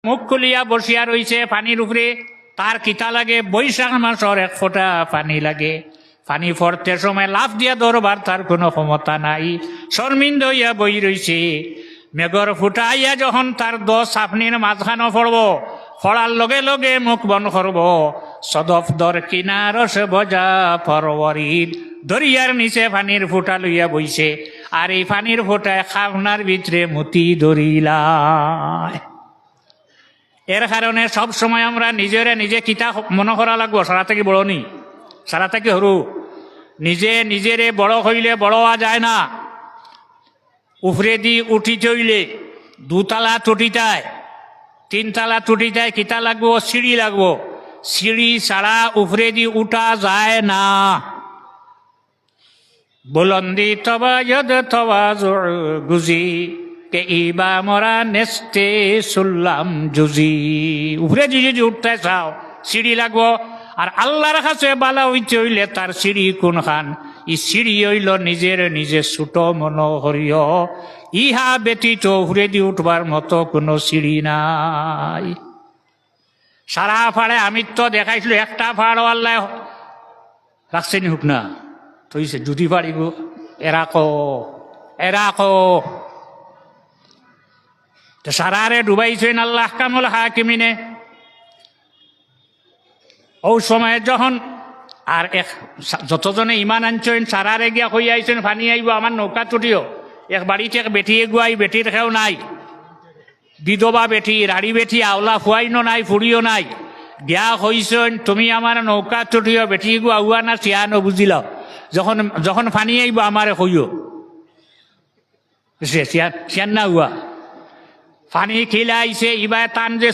মুখ খুলিয়া বসিয়া রইছে পানির উপরে। তার কিতা লাগে, বৈশাখ মাসের এক ফোঁটা পানি লাগে। পানি পড়তে সময় লাফ দিয়া ধরবার তার কোনো ক্ষমতা নাই, শর্মিন্দ হইয়া বই রইছে। মেঘর ফুটা আইয়া যখন তার 10 আপনির মাঝখানো পড়ব, পড়ার লগে লগে মুখ বন করব। সদফ দর কিনার সে বজা পরবরিদ, দরিয়ার নিচে পানির ফুটা লইয়া বইছে। আর এই পানির ফুটায় খাবনার ভিতরে মুতি ধরিলায়। এর কারণে সব সময় আমরা নিজে কিতা মনে করা লাগবো, সারা থেকে বড় নি, সারা থেকে হরু। নিজেরে বড় হইলে বড় হওয়া যায় না। উপরে দি উঠি চইলে 2 তালা টুটিটায়, 3 তালা টুটিটায় কিতা লাগবো, সিঁড়ি লাগবো। সিঁড়ি ছাড়া উপরে দি উঠা যায় না। বুলন্দি তবায়দ তওয়াজ গুজি কে ইবা মরা নেস্তে সুল্লাম জুজি। উপরে যদি উঠতে চাও সিঁড়ি লাগবো। আর আল্লাহর কাছে বালা হইতে হইলে তার সিঁড়ি কোনখান? ই সিঁড়ি হইল নিজে ছোট মনো হরিয়। ইহা ব্যতীত উপরে দিয়ে উঠবার মতো কোনো সিঁড়ি নাই। সারা ফাড়ে আমি তো দেখাইছিল, একটা ফাড় আল্লাহ রাখছেনি হুক না তৈছে যদি পারিব এরাকো সারারে ডুবাইছেন আল্লাহ কামল হাকিমিনে। ও সময় যখন আর যতজনে ইমান আনছেন সারারে গিয়া হইয়া আইছেন ফানি আইব আমার নৌকা তুটিও। এক বাড়িতে এক বেটি এগুয়াই, বেটির খেও নাই, বিধবা বেটি, রাড়ি বেটি, আওলা ফুয়াইনো নাই, ফুড়িও নাই। গিয়া হইছেন তুমি আমার নৌকা তুটিও, বেটি গু আউয়া না চিয়ানো বুঝিল। যখন ফানি আইব আমারে হইও চিয়ান না উয়া। পানি খিলা আইছে, ইবা টান যে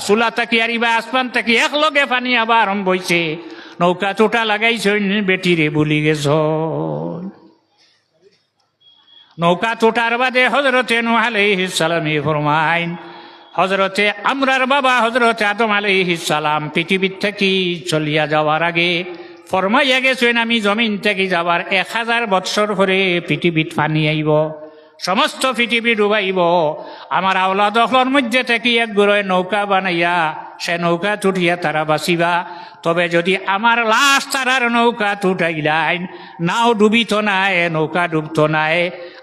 চুলা থাকি আর ইবা আসমান থাকি একলগে পানি আবার আরম্ভ হইছে। নৌকা চোটা লাগাইছেন বেটিরে বলি গেছ। নৌকা চোটার বাদে হজরতে নূহ আলাইহিস সালামে ফরমাইন, হজরতে আমরার বাবা হজরতে আদম আলাইহিস সালাম পৃথিবীর থেকে চলিয়া যাওয়ার আগে ফরমাইয়া গেছেন, আমি জমিন থেকে যাবার 1000 বৎসর পরে পৃথিবীত পানি আইব, সমস্ত পৃথিবী ডুবাইব। আমার আওলাদ দখলের মধ্যে থেকে এক গুড়োয় নৌকা বানাইয়া সে নৌকা তুটিয়া তারা বাঁচিবা। তবে যদি আমার লাশ তারার নৌকা তুটাইলাইন, নাও ডুবিত নাই, নৌকা ডুবত নাই।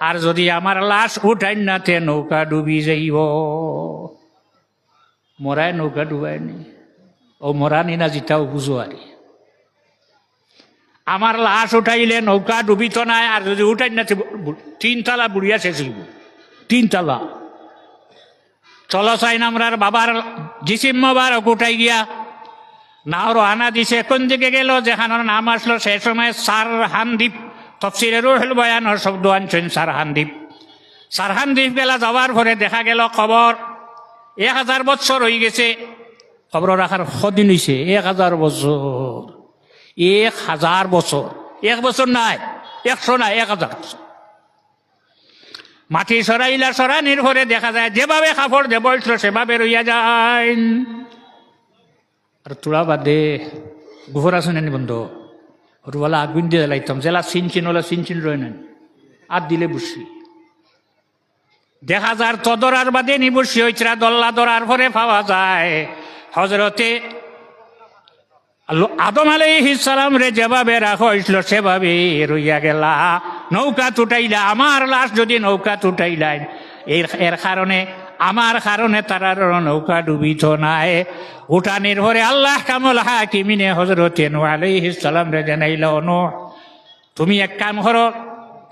আর যদি আমার লাশ উঠাইন না, তে নৌকা ডুবি যাইব। মরায় নৌকা ডুবায়নি, ও মরানি না জিতাও বুঝো আরি। আমার লাশ উঠাইলে নৌকা ডুবিত নাই, আর যদি উঠাই না 3 তালা বুড়িয়া শেষ হইব। 3 তালা চলো চাইন আমরার বাবার জিসিম মোবারক উঠাই গিয়া নাও রওনা দিছে। কোন দিকে গেল, যেখানোর নাম আসলো সে সময় সারহান দ্বীপ। তফসিরে রুহুল বয়ানের শব্দ আনছেন সারহান দ্বীপ। সারহান দ্বীপ গেলা যাওয়ার পরে দেখা গেল খবর 1000 বৎসর হয়ে গেছে। খবর রাখার কদিন হয়েছে? 1000 বছর। 1000 বছর, 1 বছর নাই, 100 নাই, 1000 বছর। মাটি সরানির পরে দেখা যায় যেভাবে কাপড় যে বসলো সেভাবে রইয়া যায়। আর তোরা বাদে গোবর আছে না বন্ধু, ওরওয়ালা আগুন দিয়ে লাইতাম, জেলা চিনচিন ওলা চিনচিন রয়ে নেন, আর দিলে বসি দেখা যার তদরার বাদে নি বসি হইতরা দল্লা দরার পরে পাওয়া যায় হজরতে আদম আলাইহিস সালাম রে যেভাবে রাখা হয়েছিল সেভাবে রইয়া গেলা। নৌকা তুটাইলা, আমার লাশ যদি নৌকা তুটাইলাই, এর কারণে আমার কারণে তারার নৌকা ডুবিত নাই। উঠানির পরে আল্লাহ কামল হাকিমিনে হজরতে নূহ আলাইহিস সালাম রে জানাইল, নূহ তুমি এক কাম করো,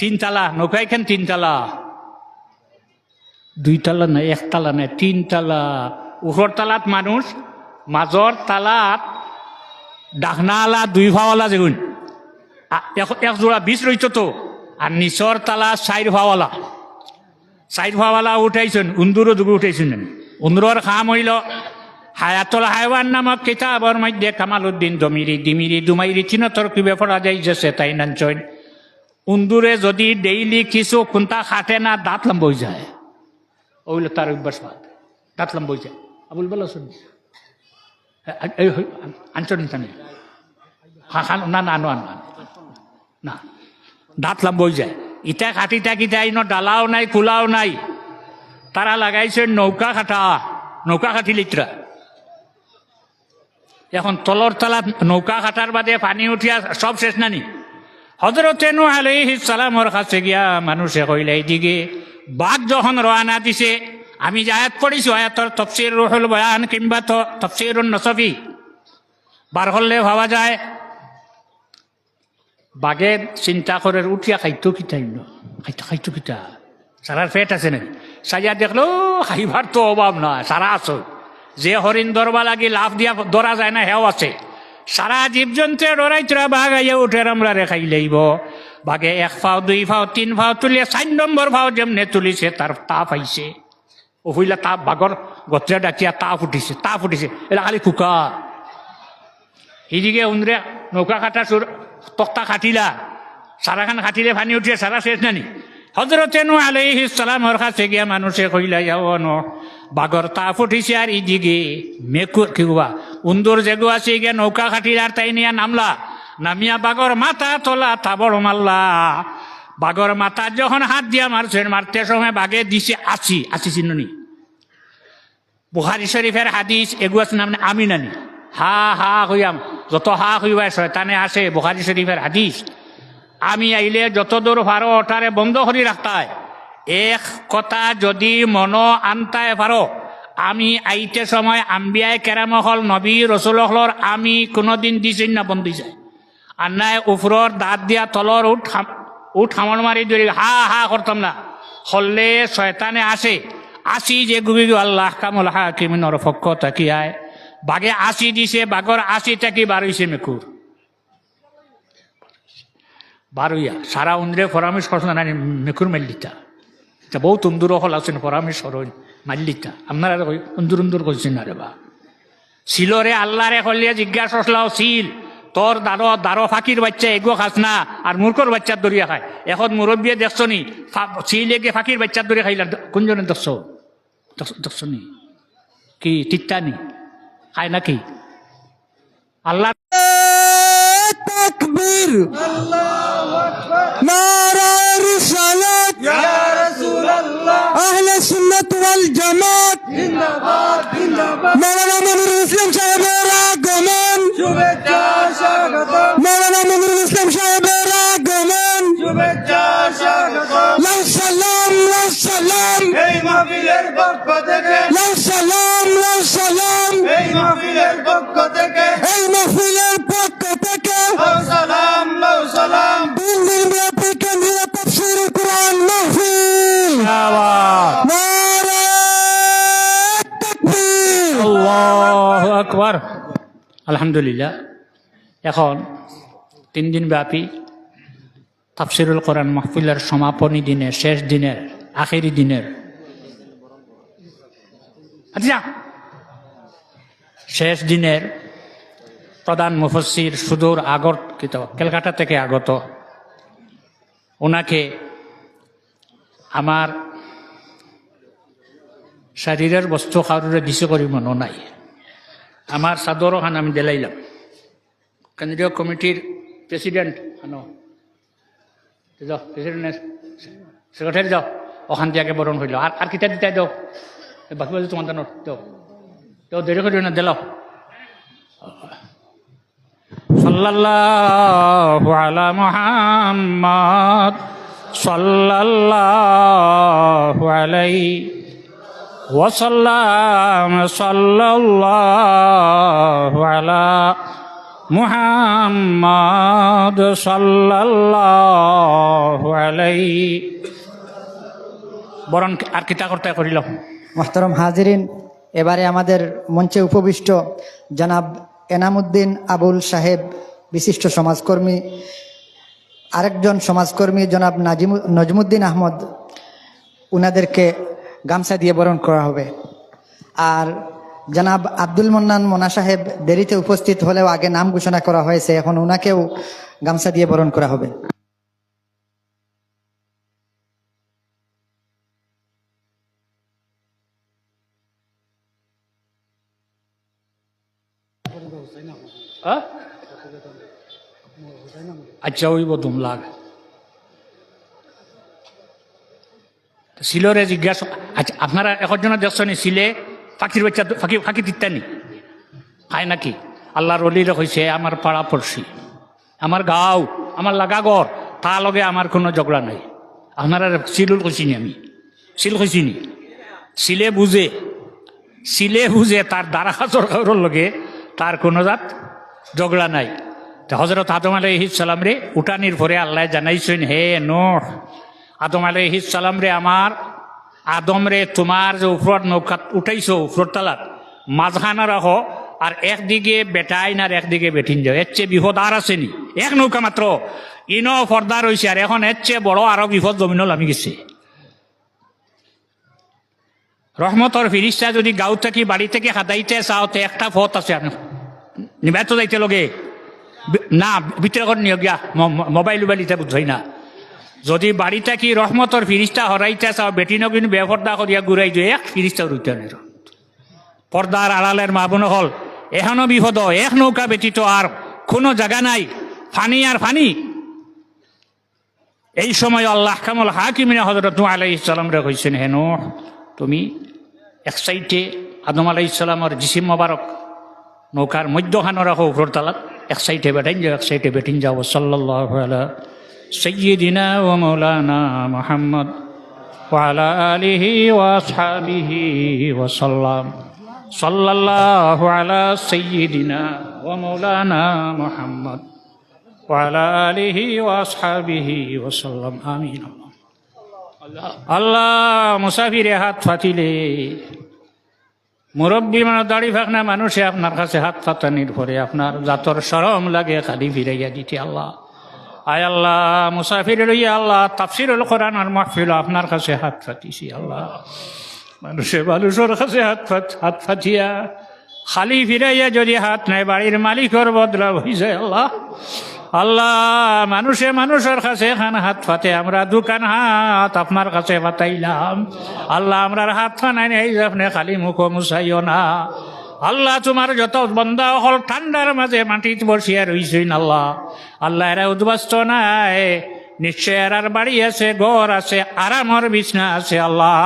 3 তালা নৌকা, এখান 3 তালা, 2 তালা না, 1 তালা না, 3 তালা। উপর তালাত মানুষ, মাজর তালাত ডাকনালা 2 ভাওয়ালা, যেগুন 1 জোড়া 20 রইত তো। আর নিচর তালা 4 ভাওয়ালা, 4 ভাওয়ালা উঠাইছেন। উন্দুরও দুগু উঠাইছেন। উন্দুরর খাম হইল হায়াতুল হায়ওয়ান নামক কিতাবর মধ্যে কামালউদ্দিন দিমিরি দুমাইরি 3 তরকিবে পড়া যায় যে তাই নাঞ্চন। উন্দুরে যদি ডেইলি কিছু কোনটা খাটে না, দাঁত লম্ব হয়ে যায়। ওইল তার অভ্যাস, দাঁত লম্ব হয়ে যায়। আবুল বলা শুন আনচন না না না না, দাঁত লম্ব হয়ে যায়। ইটা খাটি থাকি তাই ডালাও নাই, কুলাও নাই। তারা লাগাইছে নৌকা খাটা, নৌকা খাটিলিত্রা এখন তলর তলা নৌকা খাটার বাদে পানি উঠিয়া সব শেষ নানি হযরতে নূহ আলাইহিস সালামর কাছে গিয়া মানুষে কইলে এইদিকে বাঘ যখন রওনা দিছে আমি যে আয়াত পড়িছি আয়াতর তাফসীর রুহুল বয়ান কিংবা তো তাফসীরুন নসফি বার হলে ভাবা যায় বাঘে চিন্তা করে উঠিয়া খাইতো কিতাই খাইতো কিতা সারার পেট আছে নাকি সাজা দেখলো খাইবার তো অভাব না সারা আছো যে হরিণ ধরবা লাগি লাফ দিয়া ধরা যায় না হেও আছে সারা জীবজন্তু ডরাইতরা বাঘ আইয়া উঠে আমরা রেখাই লইব বাঘে 1 ফাও 2 ফাও 3 ফাও তুলিয়া 4 নম্বর ফাও যেমনে তুলিছে তার তাপ আইছে ও হইলা তাপ বাঘর গত্রে ডাকিয়া তাপ উঠিছে এটা খালি কুকা এইদিকে উনরে নৌকা কাটা তক্তা খাটিলা সারাখান খাটিলে পানি উঠিয়ে সারা শেষ নানি হযরতে নূহ আলাইহিস সালামর কাছে গিয়া মানুষে কইলা যাও ন বাঘর তাপ উঠিছে আর এইদিকে মেকুর কিবা উন্দর যেগু আছে গিয়া নৌকা খাটিলার তাই নিয়া নামিয়া বাঘর মাথা তোলা তাবড় মারলা বাঘর মাথা যখন হাত দিয়া মারতে সময় বাঘে দিছে আসি চিহ্নি বুখারী শরীফের হাদিস এগু আছে নাম আমি নানি হা হইয়াম যত হা হইবা শয়তানে আসে বুখারী শরীফের হাদিস আমি আইলে যত দূর পারো ওটারে বন্ধ করে রাখতায় এক কথা যদি মন আনতায় পারো আমি আইতে সময় আম্বিয়ায় কেরামহল নবী রসুলহলর আমি কোনোদিন দিছেন না বন্ধ যায় আর নাই উপরর দাঁত দিয়া তলর উঠ হামল মারি ধরি হা করতাম না হলে শয়তানে আসি যে গুবি আল্লাহ কামুল হাকিমিনর পক্ষ তাকিয়ায় বাঘে দিছে বাঘর তাকি বারইছে মেকুর বারইয়া সারা উন্দ্রে পরামর্শ করছেন না মেকুর মাল্লিতা এটা বহুত উন্দুর হল আছেন পরামর্শ হরণ মাল্লিতা আপনারা উন্দুর করছেন না রে বা শিলরে আল্লাহরে হলিয়া জিজ্ঞাসা করলাও শিল তোর দারো ফাঁকির বাচ্চা এগো খাস না আর মূর্খর বাচ্চার দরিয়া খায় এখন মুরব্বিয়ে দেখছ নি শিল এগে ফাঁকির বাচ্চার দরিয়া খাইলা কোনজনে দেখছ নি কি তিত্তানি খায় নাকি আল্লাহ তাকবীর আল্লাহু আকবার নারা রিসালাত ইয়া রাসূলুল্লাহ আহলে সুন্নাত ওয়াল জামাত জিন্দাবাদ মাওলানা মনিরুল ইসলাম সাহেবের আগমন শুভেচ্ছা স্বাগতম মাওলানা মনিরুল ইসলাম সাহেবের আগমন শুভেচ্ছা স্বাগতম লাউ সালাম এই মাহফিলের পক্ষ থেকে লাউ সালাম এই মাহফিলের পক্ষ থেকে লাউ সালাম দিল্লির ব্যাপী কেন্দ্রীয় তাফসীর কুরআন মাহফিল নারে তাকবীর আল্লাহু আকবার আলহামদুলিল্লাহ এখন 3 দিন ব্যাপী তাফসীরুল কোরআন মাহফিলের সমাপনী দিনে শেষ দিনের আখেরি দিনের শেষ দিনের প্রধান মুফাসসির সুদূর ক্যালকাটা থেকে আগত ওনাকে আমার শরীরের বস্তু কারুরে দিছে করি মনে নাই আমার চাদর খান আমি দিলাইলাম কেন্দ্রীয় কমিটির প্রেসিডেন্ট প্রেসিডেন্ট সেক্রেটারি যাও ওখান থেকে বরণ হইল আর কিতা দিতাই দাও বাকি বাজু তোমার দাও দেরি করি না দিলাও সাল্লাল্লাহু আলা মুহাম্মদ সাল্লাল্লাহু আলাইহি ওয়া সাল্লাম সাল্লাল্লাহু আলা মুহাম্মদ সাল্লাল্লাহু আলাইহি বরণ আর কিতা করতে করিল মুহতারাম হাজিরিন এবারে আমাদের মঞ্চে উপবিষ্ট জনাব এনামুদ্দিন আবুল সাহেব বিশিষ্ট সমাজকর্মী আরেকজন সমাজকর্মী জনাব নজমুদ্দিন আহমদ উনাদেরকে গামছা দিয়ে বরণ করা হবে আর জনাব আব্দুল মন্নান মোনা সাহেব দেরিতে উপস্থিত হলেও আগে নাম ঘোষণা করা হয়েছে এখন উনাকেও গামছা দিয়ে বরণ করা হবে আচ্ছা ওইব দুমলাগ সিলরে জিজ্ঞাসা আচ্ছা আপনারা একজনের দেখছেন সিলে ফাঁকির বাচ্চা ফাঁকি ফাঁকি তিত্তানি খায় নাকি? আল্লাহর অলিরা কইছে আমার পাড়া পড়শি, আমার গাঁও, আমার লাগা ঘর, তা লগে আমার কোনো ঝগড়া নাই। আপনারা সিলুল কইছিনি, আমি সিল কইছিনি, সিলে বুঝে তার দ্বারা সরকারের লগে তার কোনো জাত ঝগড়া নাই। হজরত আদম আলাইহিস সালাম রে উঠানির পরে আল্লাহ জানাইছেন, হে নূহ, আদম আলাইহিস সালাম রে, আমার আদম রে তোমার যে উপর নৌকা উঠাইছো উপর তালাত মাঝখানা রাখো, আর একদিকে বেটাইন আর একদিকে বেটিন যাও। এর চেয়ে বিপদ আর আসেনি? এক নৌকা মাত্র ইনো পর্দা রয়েছে, আর এখন এর চেয়ে বড় আরো বিপদ জমিনও নামি গেছে। রহমতর ফিরিস্তা যদি গাঁও থেকে বাড়ি থেকে হাতাইতে চাওতে একটা পথ আছে, আপনি নিবাত যাইতে লগে না ভিতরে করে নিয়োগ গিয়া মোবাইল উবাইলিতে বুঝাই না। যদি বাড়ি থাকি রহমতর ফিরিস্তা হরাইতে চাও, বেটিনও কিন্তু বেপর্দা করিয়া ঘুরাই দিয়ে এক ফিরিস্তা উঠতে নেই। পর্দার আড়ালের মা বোন হল এখনো বিপদ, এক নৌকা ব্যতীত আর কোনো জায়গা নাই, ফানি আর ফানি। এই সময় আল্লাহ কামল হাকিমিনা হযরত নূহ আলাইহিস সালাম রে কইছেন, হে নূহ, তুমি এক সাইডে আদম আলাইহিস সালামের জিসিম মোবারক নৌকার মধ্যখানে রাখো উপর তালাত, এক সাইডে বেটাইন যাও, এক সাইডে বেটিন যাও। সাল্লাল্লাহু আলা সাইয়্যিদিনা ওয়া মাওলানা মুহাম্মদ ওয়া আলা আলিহি ওয়া আসহাবিহি ওয়া সাল্লাম। সাল্লাল্লাহু আলা সাইয়্যিদিনা ওয়া মাওলানা মুহাম্মদ ওয়া আলা আলিহি ওয়া আসহাবিহি ওয়া সাল্লাম। আমিন। আল্লাহ মুসাফিরে হাত ফাটিলে, মুরব্বী মানে দাড়ি ফাঁকনা মানুষে আপনার কাছে হাত ফাটানির পরে আপনার জাতর শরম লাগে খালি ফিরাইয়া দিতে। আল্লাহ আয় আল্লাহ, মুসাফিরে লইয়া আল্লাহ তাফসিরুল কোরআন আর মাহফিল আপনার কাছে হাত ফাটিছি। আল্লাহ মানুষের কাছে হাত ফাটিয়া খালি ফিরাইয়া যদি হাত নাই, বাড়ির মালিকর বদলা হয়ে যায়। আল্লাহ মানুষের কাছে খান হাত ফাতে, আমরা দোকান হাত আপনার কাছে ফাটাইলাম। আল্লাহ আমরার হাত ফানাই নেই, আপনি খালি মুখ মুছাইও না। আল্লাহ তোমার যত বন্দা হল ঠান্ডার মাঝে মাটিতে বসিয়া রইছেন, আল্লাহ এরা উদ্বাস্ত নাই, নিশ্চয় এরার বাড়ি আছে, ঘর আছে, আরামর বিছনা আছে। আল্লাহ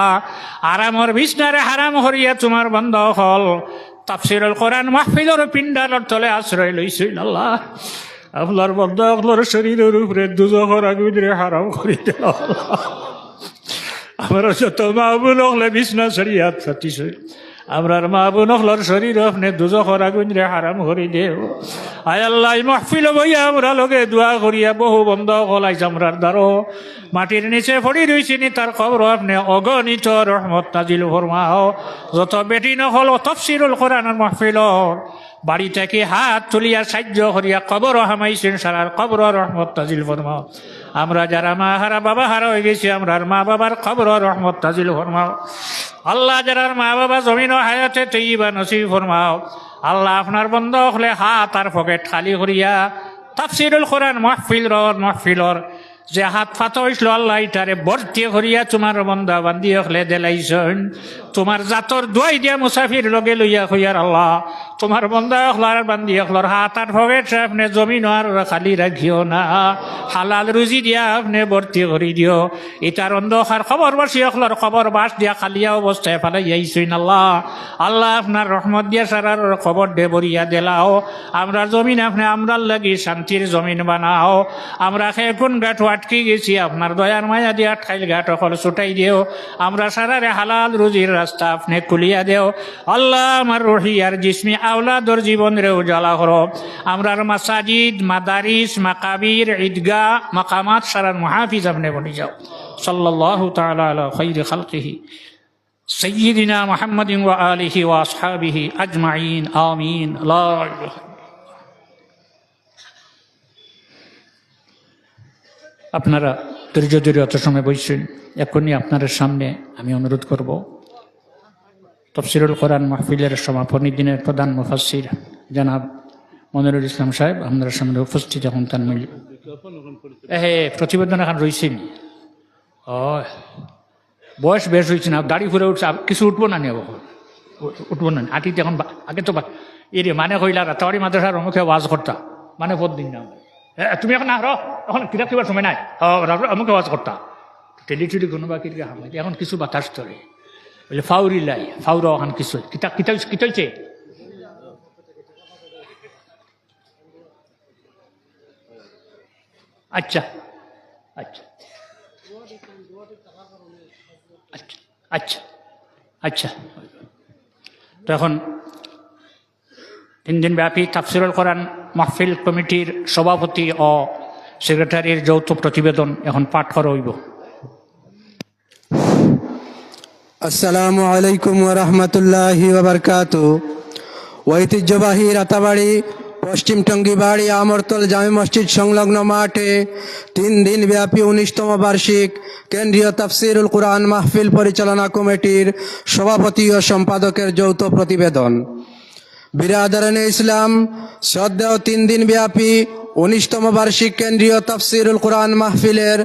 আরামর বিছনারে হারাম হরিয়া তোমার বন্দা হল তাফসিরুল কোরআন মাহফিলের পিণ্ডারের তলে আশ্রয় লইছেন। আল্লাহ আপনার বন্দা আপনার শরীরের উপরে দুজখর আগুনে হারাম করে দিল। আমার যত মা বোন হলে বিছনা ছড়িয়ে হাত ফাটিছে, আমরার মা বোন হলর শরীর আপনি দুজখর আগুনে হারাম করে দেও। আয় আল্লাহ মাহফিল বইয়া আমরা লগে দোয়া করিয়া বহু বন্ধ হলাইছে, আমরার দ্বারো মাটির নিচে পড়ি রয়েছিনি, তার খবর আপনি অগণিত রহমত নাজিল ফরমাও। যত বেটি নহল তাফসিরুল কোরআনের মাহফিলর বাড়ি থেকে হাত তুলিয়া সাহায্য করিয়া কবর হামাইছেন, সারার কবর রহমত নাজিল ফরমাও। আমরা যারা মা হারা বাবা হারা হয়ে গেছি, আমরার মা বাবার কবর রহমত নাজিল ফরমাও। আল্লাহ যারার মা বাবা জমিন হায়াতে তৈবা নসিব ফরমাও। আল্লাহ আপনার বন্ধ হলে হাত আর পকেট খালি করিয়া তাফসিরুল কোরআন মাহফিলর যে হাত ফাতা হইছিল, আল্লাহ ইটারে ভর্তি করিয়া তোমার বন্ধা বান্ধি হলে দেলাইছেন। তোমার জাতর দোয়াই দিয়া মুসাফির লগে লইয়া হইয়ার আল্লাহ তোমার বন্ধা হলার বান্ধি হলর হাত আর পকেট আপনি জমিন আর খালি রাখিও না, হালাল রুজি দিয়া আপনি ভর্তি করি দিও। ইটার অন্ধকার খবর বাসি হলর খবর বাস দিয়া খালিয়া অবস্থায় ফালাই আইসইন। আল্লাহ আপনার রহমত দিয়া সারার খবর দে বরিয়া দেলাও। আমরা জমিন আপনি আমরার লাগি শান্তির জমিন বানাও। আমরা কোন গাঠ আটকে গেছি, আপনার দয়ার মায়া দিয়া ঠাইল ঘাট অকল ছুটাই দিও। আমরা সারারে হালাল রুজির রাস্তা আপনি খুলিয়া দেও। আল্লাহ আমার রহিয়ার জিসমি আওলাদর জীবন রে উজালা করো। আমরার মাসাজিদ, মাদারিস, মাকাবির, ঈদগাহ, মাকামাত সারার মুহাফিজ আপনি বনি যাও। সাল্লাল্লাহু তাআলা আলা খাইরি খালকিহি সাইয়্যিদিনা মুহাম্মাদিন ওয়া আলিহি ওয়া আসহাবিহি আজমাইন। আমিন। লা ইলাহা। আপনারা ধৈর্য ধরে অত সময় বসছেন, এখনই আপনাদের সামনে আমি অনুরোধ করব, তাফসিরুল কোরআন মাহফিলের সমাপনী দিনের প্রধান মুফাসসির জনাব মনিরুল ইসলাম সাহেব আপনাদের সামনে উপস্থিত এখন তার মিল প্রতিবেদন এখন রয়েছেন। বয়স বেশ হয়েছে না, দাড়ি ফুরে উঠছে, কিছু উঠবো না নিয়ে উঠবো না আটিতে এখন আগে তো এরে মানে কইলা রাতাবাড়ি মাদ্রাসার অমুখে ওয়াজ করতা, মানে পদ দিন না তুমি এখন আহ এখন কিতাব কিবার সময় নাই, আমাকে ওয়াজ করতা টেলি কোনো বাকি হামাই এখন কিছু বাতাস ধরে বলে ফাউরিলাই ফাউর ওখান কিছু কিতা কিতা কিতা হইছে আচ্ছা আচ্ছা আচ্ছা আচ্ছা আচ্ছা তো এখন 3 দিন ব্যাপী তাফসিরুল কোরআন মাহফিল কমিটির সভাপতি ও সেক্রেটারির যৌথ প্রতিবেদন এখন পাঠ করা হইব। আসসালামু আলাইকুম ওয়া রাহমাতুল্লাহি ওয়া বারাকাতুহু। ঐতিহ্যবাহী রাতাবাড়ি পশ্চিম টঙ্গিবাড়ি আমরতল জামে মসজিদ সংলগ্ন মাঠে 3 দিন ব্যাপী 19তম বার্ষিক কেন্দ্রীয় তাফসিরুল কুরআন মাহফিল পরিচালনা কমিটির সভাপতি ও সম্পাদকের যৌথ প্রতিবেদন। বিরাদরানে ইসলাম, শ্রদ্ধেয় 3 দিন ব্যাপী 19তম বার্ষিক কেন্দ্রীয় তাফসিরুল কুরআন মাহফিলের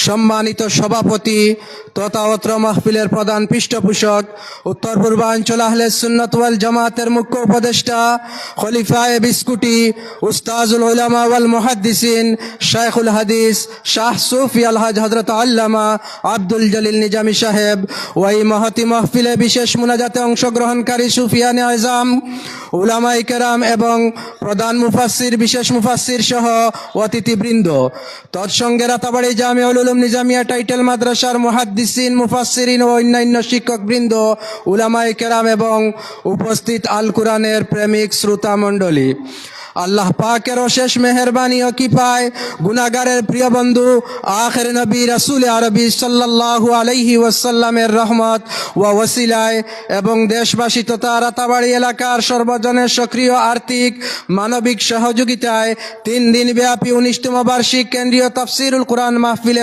সম্মানিত সভাপতি তথা অত্র মাহফিলের প্রধান পৃষ্ঠপোষক উত্তর পূর্বাঞ্চল আহলে সুন্নাত ওয়াল জামাতের মুখ্য উপদেষ্টা খলিফায়ে বিস্কুটি উস্তাজুল উলামা ওয়াল মুহাদ্দিসিন শাইখুল হাদিস শাহ সুফি আলহাজ হযরত আল্লামা আব্দুল জলিল নিজামী সাহেব, ওই মহতি মাহফিলে বিশেষ মুনাজাতে অংশগ্রহণকারী সুফিয়ানে আজম, উলামায়ে কেরাম এবং প্রধান মুফাসসির বিশেষ মুফাসসির সহ অতিথিবৃন্দ, তৎসঙ্গে রাতাবাড়ি জামিউল উলুম নিজামিয়া টাইটেল মাদ্রাসার মুহাদ্দিসিন মুফাসসিরিন ও অন্যান্য শিক্ষকবৃন্দ, উলামায়ে কেরাম এবং উপস্থিত আল কুরআনের প্রেমিক শ্রোতা মণ্ডলী, আল্লাহ পাকের অশেষ মেহেরবানি ও কৃপায় গুনাহগারের প্রিয় বন্ধু আখির নবী রাসূল আরবি সাল্লাল্লাহু আলাইহি ওয়াসাল্লামের রহমত ওয়া ওসিলায় এবং দেশবাসী তথা রাতাবাড়ি এলাকার সর্বজনের সক্রিয় আর্থিক মানবিক সহযোগিতায় 3 দিন ব্যাপী 19তম বার্ষিক কেন্দ্রীয় তাফসিরুল কুরআন মাহফিলে